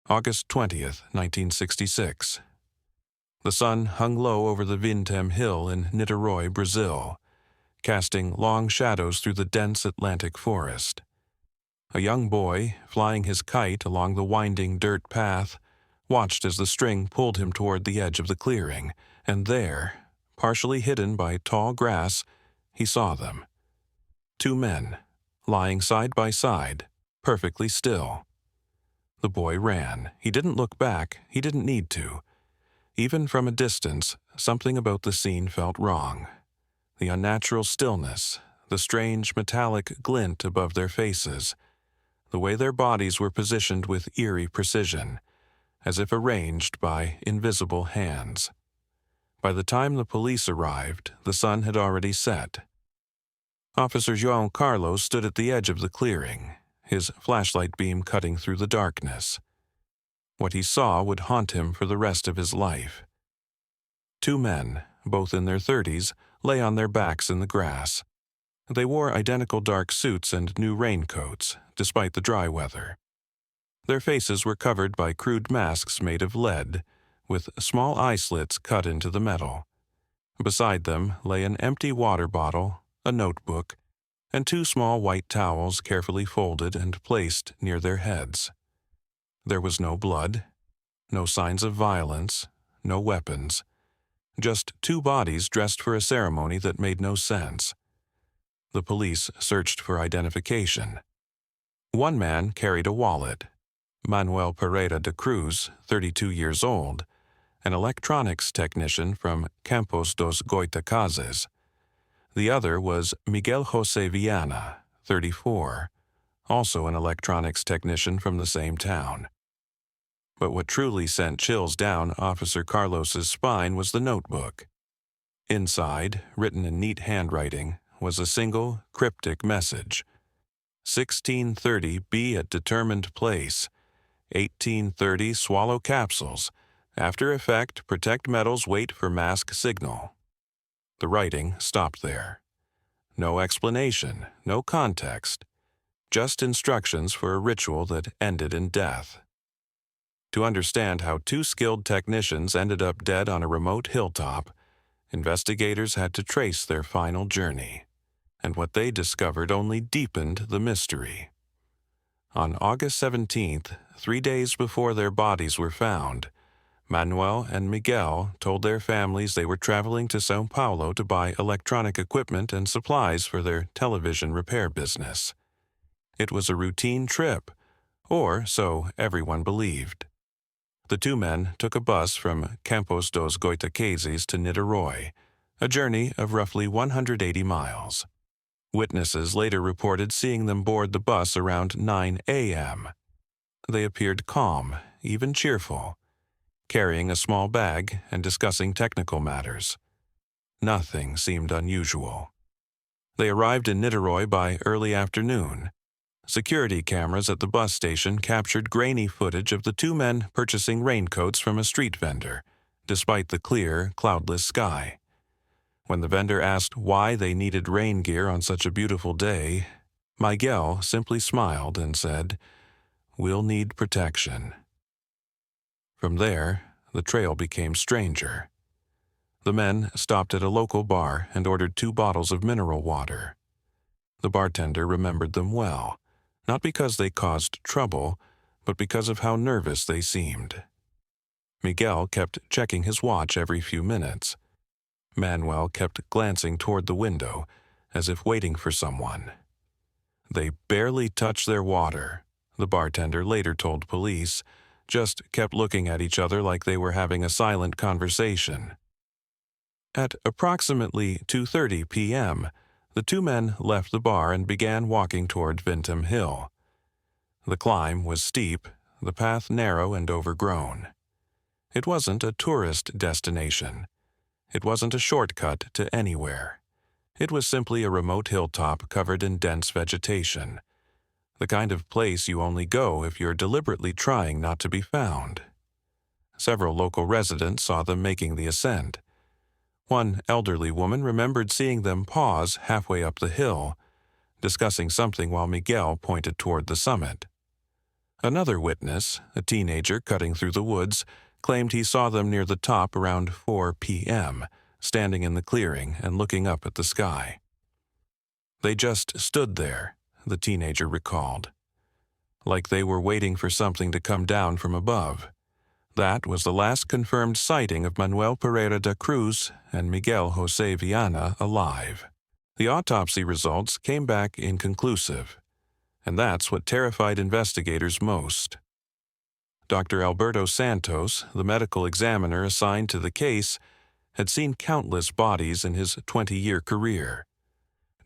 August 20th, 1966. The sun hung low over the Vintem Hill in Niteroi, Brazil, casting long shadows through the dense Atlantic forest. A young boy, flying his kite along the winding dirt path, watched as the string pulled him toward the edge of the clearing, and there, partially hidden by tall grass, he saw them. Two men, lying side by side, perfectly still. The boy ran. He didn't look back. He didn't need to. Even from a distance, something about the scene felt wrong. The unnatural stillness, the strange metallic glint above their faces, the way their bodies were positioned with eerie precision, as if arranged by invisible hands. By the time the police arrived, the sun had already set. Officer João Carlos stood at the edge of the clearing, his flashlight beam cutting through the darkness. What he saw would haunt him for the rest of his life. Two men, both in their 30s, lay on their backs in the grass. They wore identical dark suits and new raincoats, despite the dry weather. Their faces were covered by crude masks made of lead, with small eye slits cut into the metal. Beside them lay an empty water bottle, a notebook, and two small white towels carefully folded and placed near their heads. There was no blood, no signs of violence, no weapons, just two bodies dressed for a ceremony that made no sense. The police searched for identification. One man carried a wallet. Manuel Pereira de Cruz, 32 years old, an electronics technician from Campos dos Goitacazes. The other was Miguel José Viana, 34, also an electronics technician from the same town. But what truly sent chills down Officer Carlos's spine was the notebook. Inside, written in neat handwriting, was a single, cryptic message. 16:30, be at determined place. 18:30, swallow capsules. After effect, protect metals, wait for mask signal. The writing stopped there. No explanation, no context, just instructions for a ritual that ended in death. To understand how two skilled technicians ended up dead on a remote hilltop, investigators had to trace their final journey, and what they discovered only deepened the mystery. On August 17th, 3 days before their bodies were found, Manuel and Miguel told their families they were traveling to São Paulo to buy electronic equipment and supplies for their television repair business. It was a routine trip, or so everyone believed. The two men took a bus from Campos dos Goitacazes to Niteroi, a journey of roughly 180 miles. Witnesses later reported seeing them board the bus around 9 a.m. They appeared calm, even cheerful, carrying a small bag and discussing technical matters. Nothing seemed unusual. They arrived in Niteroi by early afternoon. Security cameras at the bus station captured grainy footage of the two men purchasing raincoats from a street vendor, despite the clear, cloudless sky. When the vendor asked why they needed rain gear on such a beautiful day, Miguel simply smiled and said, "We'll need protection." From there, the trail became stranger. The men stopped at a local bar and ordered 2 bottles of mineral water. The bartender remembered them well, not because they caused trouble, but because of how nervous they seemed. Miguel kept checking his watch every few minutes. Manuel kept glancing toward the window, as if waiting for someone. They barely touched their water, the bartender later told police, just kept looking at each other like they were having a silent conversation. At approximately 2:30 p.m., the two men left the bar and began walking toward Vintem Hill. The climb was steep, the path narrow and overgrown. It wasn't a tourist destination. It wasn't a shortcut to anywhere. It was simply a remote hilltop covered in dense vegetation, the kind of place you only go if you're deliberately trying not to be found. Several local residents saw them making the ascent. One elderly woman remembered seeing them pause halfway up the hill, discussing something while Miguel pointed toward the summit. Another witness, a teenager cutting through the woods, claimed he saw them near the top around 4 p.m., standing in the clearing and looking up at the sky. They just stood there, the teenager recalled, like they were waiting for something to come down from above. That was the last confirmed sighting of Manuel Pereira da Cruz and Miguel José Viana alive. The autopsy results came back inconclusive, and that's what terrified investigators most. Dr. Alberto Santos, the medical examiner assigned to the case, had seen countless bodies in his 20-year career.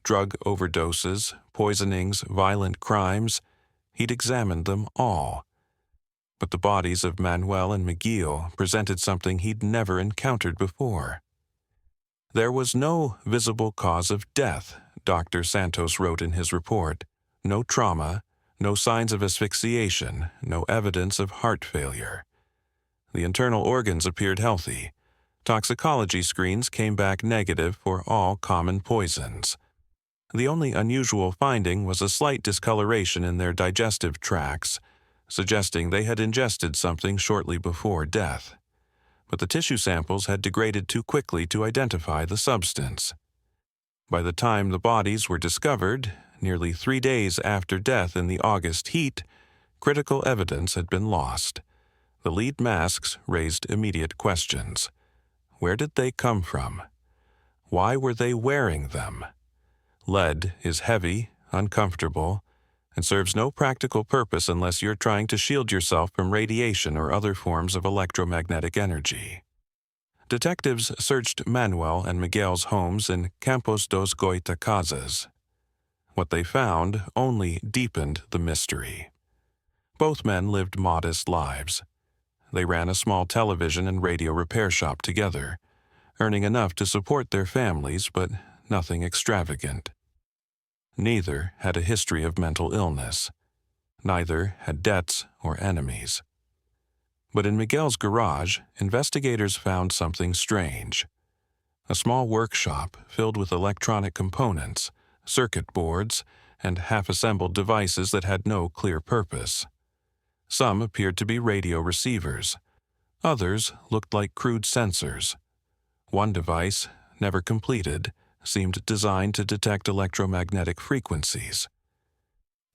Drug overdoses, poisonings, violent crimes, he'd examined them all. But the bodies of Manuel and Miguel presented something he'd never encountered before. There was no visible cause of death, Dr. Santos wrote in his report. No trauma, no signs of asphyxiation, no evidence of heart failure. The internal organs appeared healthy. Toxicology screens came back negative for all common poisons. The only unusual finding was a slight discoloration in their digestive tracts, suggesting they had ingested something shortly before death. But the tissue samples had degraded too quickly to identify the substance. By the time the bodies were discovered, nearly 3 days after death in the August heat, critical evidence had been lost. The lead masks raised immediate questions. Where did they come from? Why were they wearing them? Lead is heavy, uncomfortable, and serves no practical purpose unless you're trying to shield yourself from radiation or other forms of electromagnetic energy. Detectives searched Manuel and Miguel's homes in Campos dos Goitacazes. What they found only deepened the mystery. Both men lived modest lives. They ran a small television and radio repair shop together, earning enough to support their families, but nothing extravagant. Neither had a history of mental illness. Neither had debts or enemies. But in Miguel's garage, investigators found something strange. A small workshop filled with electronic components, circuit boards, and half-assembled devices that had no clear purpose. Some appeared to be radio receivers. Others looked like crude sensors. One device, never completed, seemed designed to detect electromagnetic frequencies.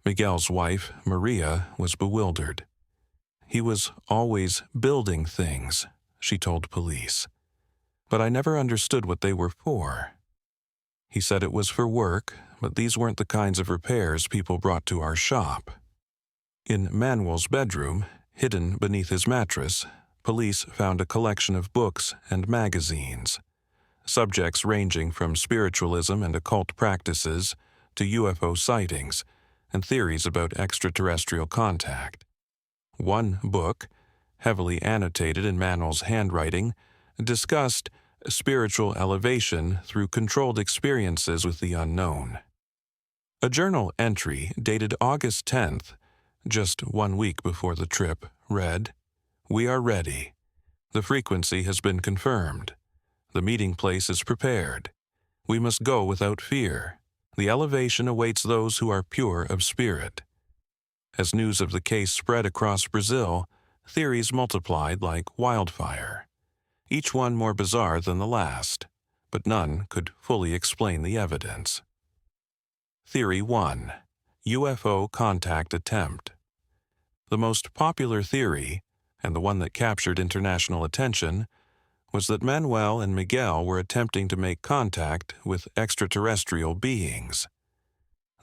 Miguel's wife, Maria, was bewildered. He was always building things, she told police. But I never understood what they were for. He said it was for work, but these weren't the kinds of repairs people brought to our shop. In Manuel's bedroom, hidden beneath his mattress, police found a collection of books and magazines, subjects ranging from spiritualism and occult practices to UFO sightings and theories about extraterrestrial contact. One book, heavily annotated in Manuel's handwriting, discussed spiritual elevation through controlled experiences with the unknown. A journal entry dated August 10th, just 1 week before the trip, read, "We are ready. The frequency has been confirmed. The meeting place is prepared. We must go without fear. The elevation awaits those who are pure of spirit." As news of the case spread across Brazil, theories multiplied like wildfire, each one more bizarre than the last, but none could fully explain the evidence. Theory 1. UFO contact attempt. The most popular theory, and the one that captured international attention, was that Manuel and Miguel were attempting to make contact with extraterrestrial beings.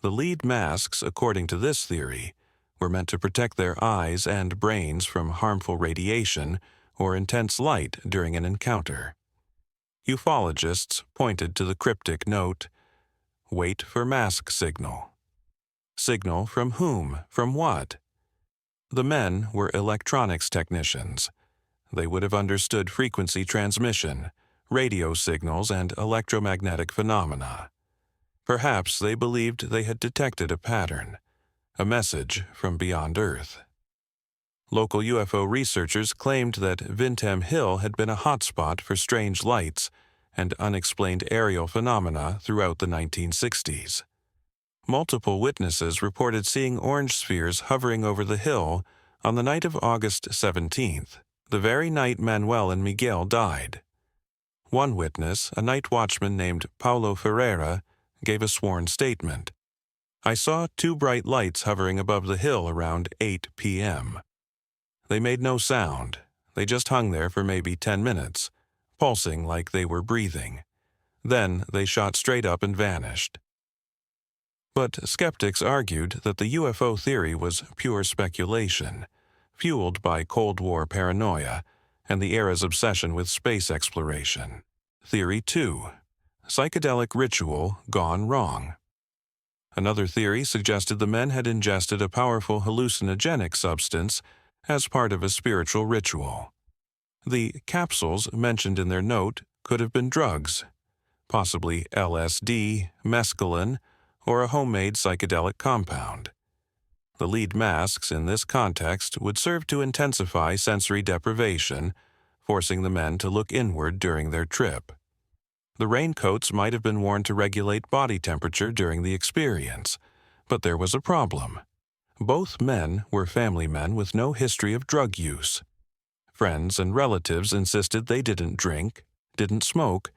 The lead masks, according to this theory, were meant to protect their eyes and brains from harmful radiation or intense light during an encounter. Ufologists pointed to the cryptic note, "Wait for mask signal." Signal from whom? From what? The men were electronics technicians. They would have understood frequency transmission, radio signals, and electromagnetic phenomena. Perhaps they believed they had detected a pattern, a message from beyond Earth. Local UFO researchers claimed that Vintem Hill had been a hotspot for strange lights and unexplained aerial phenomena throughout the 1960s. Multiple witnesses reported seeing orange spheres hovering over the hill On the night of August 17th, the very night Manuel and Miguel died. One witness, a night watchman named Paulo Ferreira, gave a sworn statement. "I saw two bright lights hovering above the hill around 8 p.m. They made no sound. They just hung there for maybe 10 minutes, pulsing like they were breathing. Then they shot straight up and vanished." But skeptics argued that the UFO theory was pure speculation, fueled by Cold War paranoia and the era's obsession with space exploration. Theory 2. Psychedelic ritual gone wrong. Another theory suggested the men had ingested a powerful hallucinogenic substance as part of a spiritual ritual. The capsules mentioned in their note could have been drugs, possibly LSD, mescaline, or a homemade psychedelic compound. The lead masks in this context would serve to intensify sensory deprivation, forcing the men to look inward during their trip. The raincoats might have been worn to regulate body temperature during the experience, but there was a problem. Both men were family men with no history of drug use. Friends and relatives insisted they didn't drink, didn't smoke,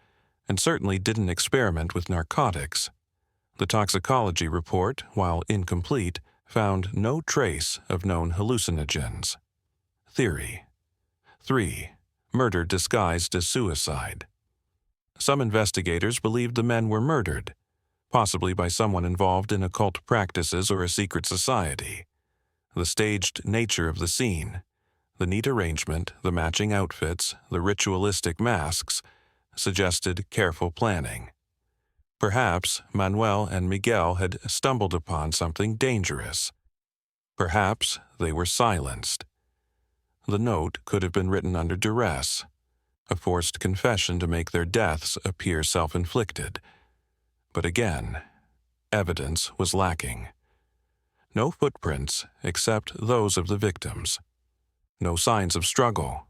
and certainly didn't experiment with narcotics. The toxicology report, while incomplete, found no trace of known hallucinogens. Theory 3. Murder disguised as suicide. Some investigators believed the men were murdered, possibly by someone involved in occult practices or a secret society. The staged nature of the scene, the neat arrangement, the matching outfits, the ritualistic masks, suggested careful planning. Perhaps Manuel and Miguel had stumbled upon something dangerous. Perhaps they were silenced. The note could have been written under duress, a forced confession to make their deaths appear self-inflicted. But again, evidence was lacking. No footprints except those of the victims. No signs of struggle.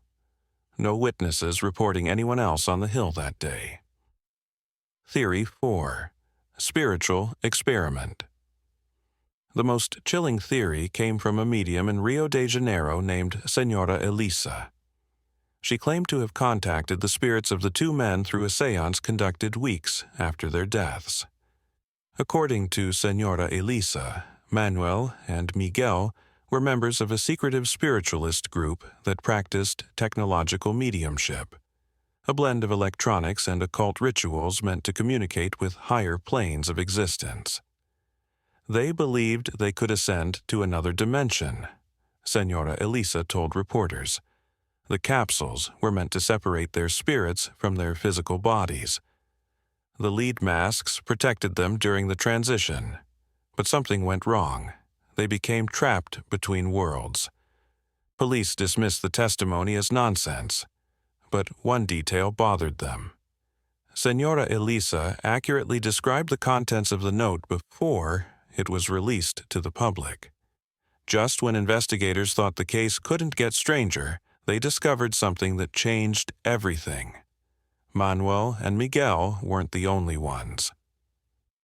No witnesses reporting anyone else on the hill that day. Theory 4. Spiritual experiment. The most chilling theory came from a medium in Rio de Janeiro named Senora Elisa. She claimed to have contacted the spirits of the two men through a seance conducted weeks after their deaths. According to Senora Elisa, Manuel and Miguel were members of a secretive spiritualist group that practiced technological mediumship, a blend of electronics and occult rituals meant to communicate with higher planes of existence. They believed they could ascend to another dimension, Senora Elisa told reporters. The capsules were meant to separate their spirits from their physical bodies. The lead masks protected them during the transition, but something went wrong. They became trapped between worlds. Police dismissed the testimony as nonsense, but one detail bothered them. Senora Elisa accurately described the contents of the note before it was released to the public. Just when investigators thought the case couldn't get stranger, they discovered something that changed everything. Manuel and Miguel weren't the only ones.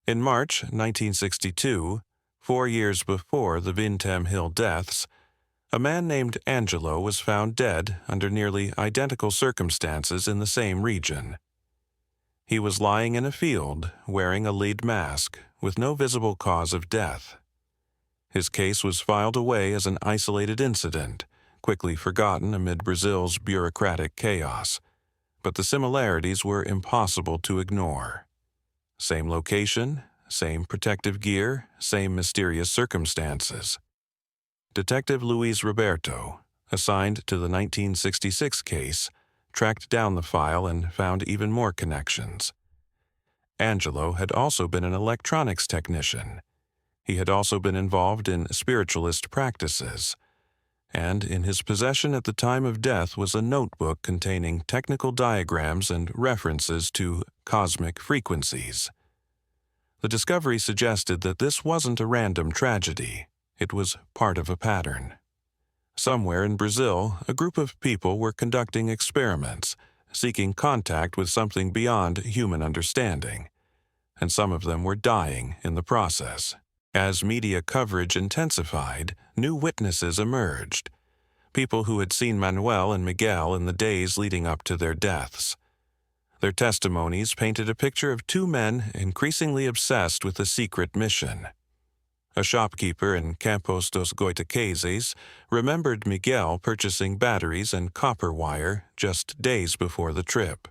In March 1962, 4 years before the Vintem Hill deaths, a man named Angelo was found dead under nearly identical circumstances in the same region. He was lying in a field, wearing a lead mask, with no visible cause of death. His case was filed away as an isolated incident, quickly forgotten amid Brazil's bureaucratic chaos, but the similarities were impossible to ignore. Same location, same protective gear, same mysterious circumstances. Detective Luis Roberto, assigned to the 1966 case, tracked down the file and found even more connections. Angelo had also been an electronics technician. He had also been involved in spiritualist practices, and in his possession at the time of death was a notebook containing technical diagrams and references to cosmic frequencies. The discovery suggested that this wasn't a random tragedy. It was part of a pattern. Somewhere in Brazil, a group of people were conducting experiments, seeking contact with something beyond human understanding, and some of them were dying in the process. As media coverage intensified, new witnesses emerged. people who had seen Manuel and Miguel in the days leading up to their deaths. Their testimonies painted a picture of two men increasingly obsessed with a secret mission. A shopkeeper in Campos dos Goitacazes remembered Miguel purchasing batteries and copper wire just days before the trip.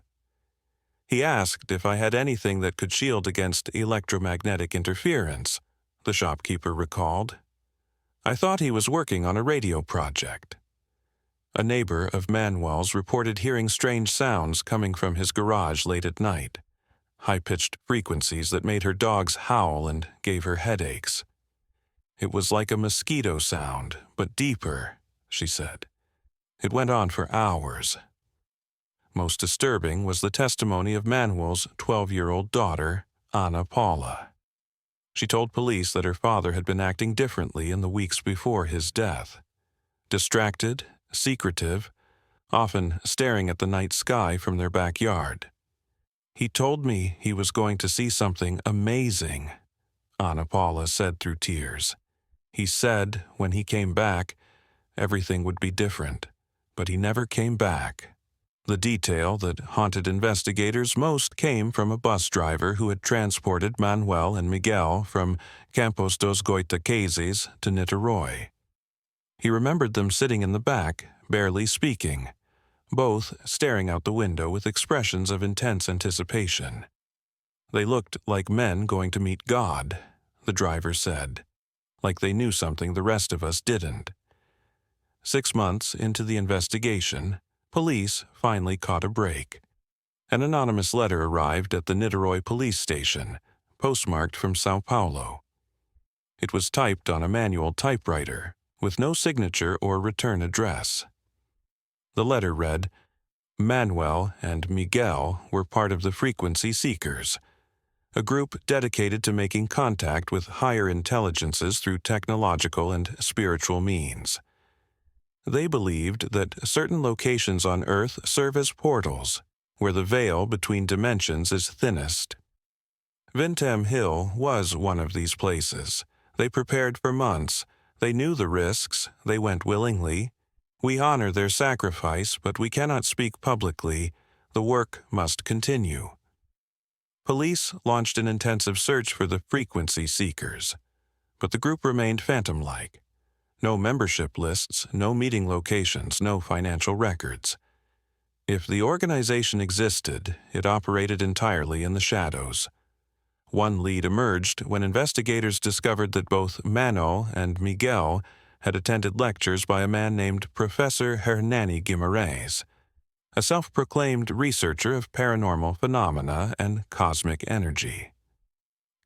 He asked if I had anything that could shield against electromagnetic interference, the shopkeeper recalled. I thought he was working on a radio project. A neighbor of Manuel's reported hearing strange sounds coming from his garage late at night, high-pitched frequencies that made her dogs howl and gave her headaches. It was like a mosquito sound, but deeper, she said. It went on for hours. Most disturbing was the testimony of Manuel's 12-year-old daughter, Ana Paula. She told police that her father had been acting differently in the weeks before his death. Distracted, secretive, often staring at the night sky from their backyard. He told me he was going to see something amazing, Ana Paula said through tears. He said when he came back, everything would be different, but he never came back. The detail that haunted investigators most came from a bus driver who had transported Manuel and Miguel from Campos dos Goitacazes to Niteroi. He remembered them sitting in the back, barely speaking, both staring out the window with expressions of intense anticipation. They looked like men going to meet God, the driver said, like they knew something the rest of us didn't. 6 months into the investigation, police finally caught a break. An anonymous letter arrived at the Niteroi police station, postmarked from Sao Paulo. It was typed on a manual typewriter, with no signature or return address. The letter read, Manuel and Miguel were part of the Frequency Seekers, a group dedicated to making contact with higher intelligences through technological and spiritual means. They believed that certain locations on Earth serve as portals, where the veil between dimensions is thinnest. Vintem Hill was one of these places. They prepared for months. They knew the risks. They went willingly. We honor their sacrifice, but we cannot speak publicly. The work must continue. Police launched an intensive search for the Frequency Seekers, but the group remained phantom-like. No membership lists, no meeting locations, no financial records. If the organization existed, it operated entirely in the shadows. One lead emerged when investigators discovered that both Mano and Miguel had attended lectures by a man named Professor Hernani Guimarães, a self-proclaimed researcher of paranormal phenomena and cosmic energy.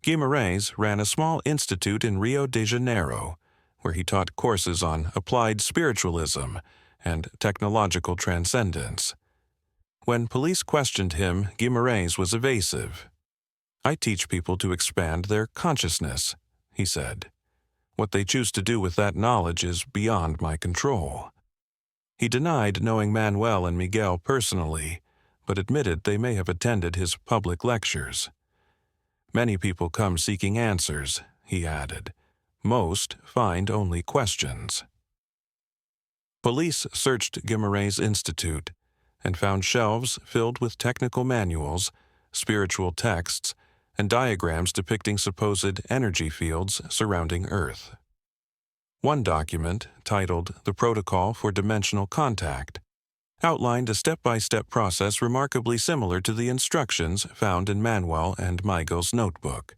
Guimarães ran a small institute in Rio de Janeiro, where he taught courses on applied spiritualism and technological transcendence. When police questioned him, Guimarães was evasive. I teach people to expand their consciousness, he said. What they choose to do with that knowledge is beyond my control. He denied knowing Manuel and Miguel personally, but admitted they may have attended his public lectures. Many people come seeking answers, he added. Most find only questions. Police searched Guimarães Institute and found shelves filled with technical manuals, spiritual texts, and diagrams depicting supposed energy fields surrounding Earth. One document, titled The Protocol for Dimensional Contact, outlined a step-by-step process remarkably similar to the instructions found in Manuel and Miguel's notebook.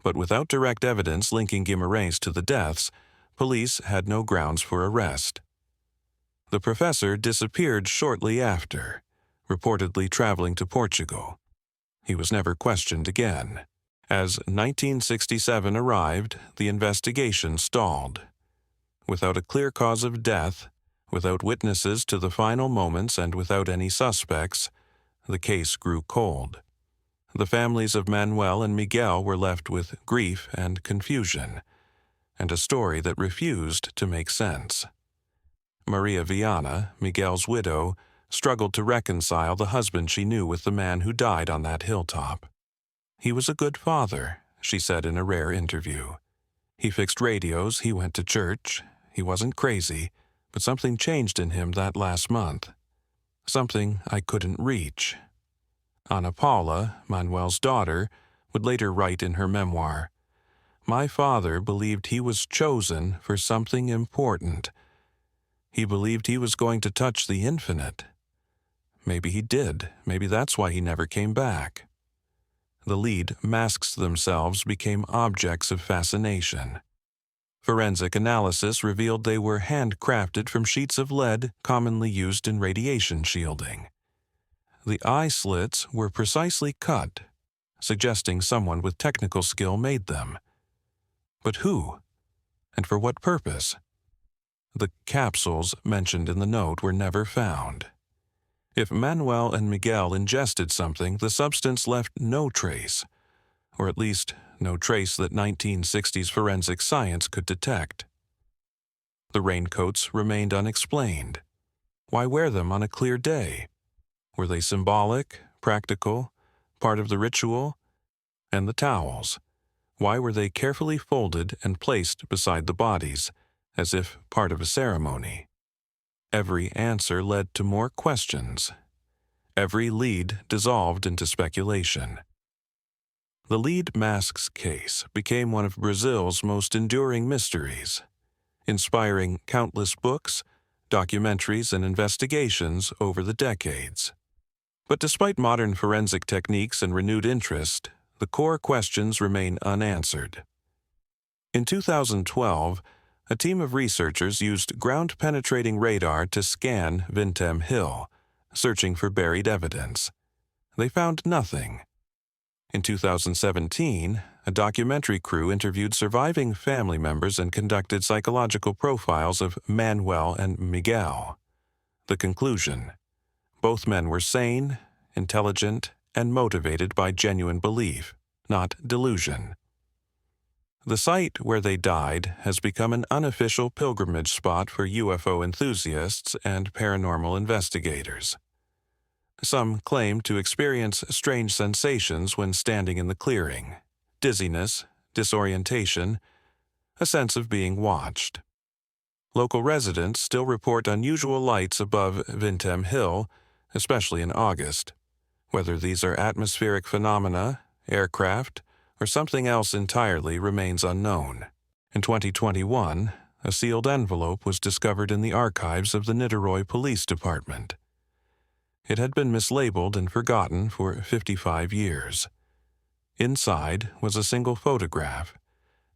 But without direct evidence linking Guimarães to the deaths, police had no grounds for arrest. The professor disappeared shortly after, reportedly traveling to Portugal. He was never questioned again. As 1967 arrived, the investigation stalled. Without a clear cause of death, without witnesses to the final moments, and without any suspects, the case grew cold. The families of Manuel and Miguel were left with grief and confusion, and a story that refused to make sense. Maria Viana, Miguel's widow, struggled to reconcile the husband she knew with the man who died on that hilltop. He was a good father, she said in a rare interview. He fixed radios, he went to church, he wasn't crazy, But something changed in him that last month. Something I couldn't reach. Ana Paula, Manuel's daughter, would later write in her memoir, "My father believed he was chosen for something important. He believed he was going to touch the infinite. Maybe he did. Maybe that's why he never came back." The lead masks themselves became objects of fascination. Forensic analysis revealed they were handcrafted from sheets of lead commonly used in radiation shielding. The eye slits were precisely cut, suggesting someone with technical skill made them. But who? And for what purpose? The capsules mentioned in the note were never found. If Manuel and Miguel ingested something, the substance left no trace, or at least no trace that 1960s forensic science could detect. The raincoats remained unexplained. Why wear them on a clear day? Were they symbolic, practical, part of the ritual? And the towels? Why were they carefully folded and placed beside the bodies, as if part of a ceremony? Every answer led to more questions. Every lead dissolved into speculation. The lead masks case became one of Brazil's most enduring mysteries, inspiring countless books, documentaries, and investigations over the decades. But despite modern forensic techniques and renewed interest, the core questions remain unanswered. In 2012, a team of researchers used ground-penetrating radar to scan Vintem Hill, searching for buried evidence. They found nothing. In 2017, a documentary crew interviewed surviving family members and conducted psychological profiles of Manuel and Miguel. The conclusion: both men were sane, intelligent, and motivated by genuine belief, not delusion. The site where they died has become an unofficial pilgrimage spot for UFO enthusiasts and paranormal investigators. Some claim to experience strange sensations when standing in the clearing: dizziness, disorientation, a sense of being watched. Local residents still report unusual lights above Vintem Hill, especially in August. Whether these are atmospheric phenomena, aircraft, or something else entirely remains unknown. In 2021, a sealed envelope was discovered in the archives of the Niteroi Police Department. It had been mislabeled and forgotten for 55 years. Inside was a single photograph,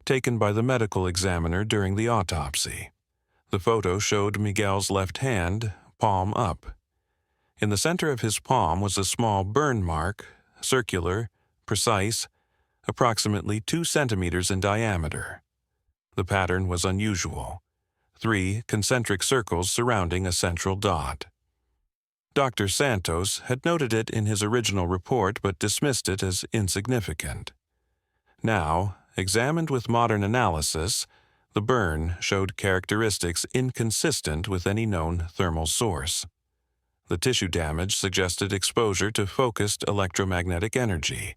taken by the medical examiner during the autopsy. The photo showed Miguel's left hand, palm up. In the center of his palm was a small burn mark, circular, precise, approximately 2 centimeters in diameter. The pattern was unusual: 3 concentric circles surrounding a central dot. Dr. Santos had noted it in his original report but dismissed it as insignificant. Now, examined with modern analysis, the burn showed characteristics inconsistent with any known thermal source. The tissue damage suggested exposure to focused electromagnetic energy,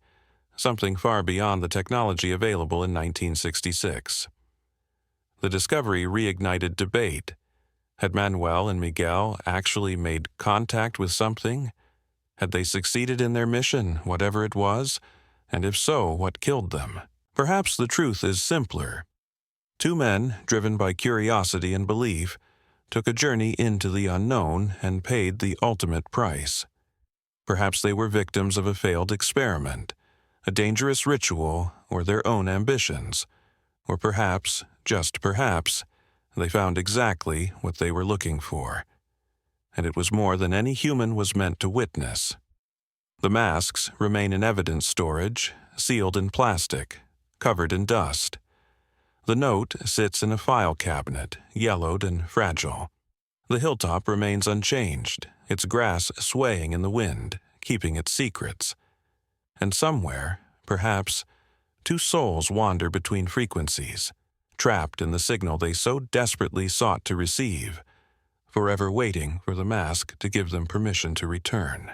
something far beyond the technology available in 1966. The discovery reignited debate. Had Manuel and Miguel actually made contact with something? Had they succeeded in their mission, whatever it was? And if so, what killed them? Perhaps the truth is simpler. 2 men, driven by curiosity and belief, took a journey into the unknown and paid the ultimate price. Perhaps they were victims of a failed experiment, a dangerous ritual, or their own ambitions. Or perhaps, just perhaps, they found exactly what they were looking for. And it was more than any human was meant to witness. The masks remain in evidence storage, sealed in plastic, covered in dust. The note sits in a file cabinet, yellowed and fragile. The hilltop remains unchanged, its grass swaying in the wind, keeping its secrets. And somewhere, perhaps, 2 souls wander between frequencies, trapped in the signal they so desperately sought to receive, forever waiting for the mask to give them permission to return.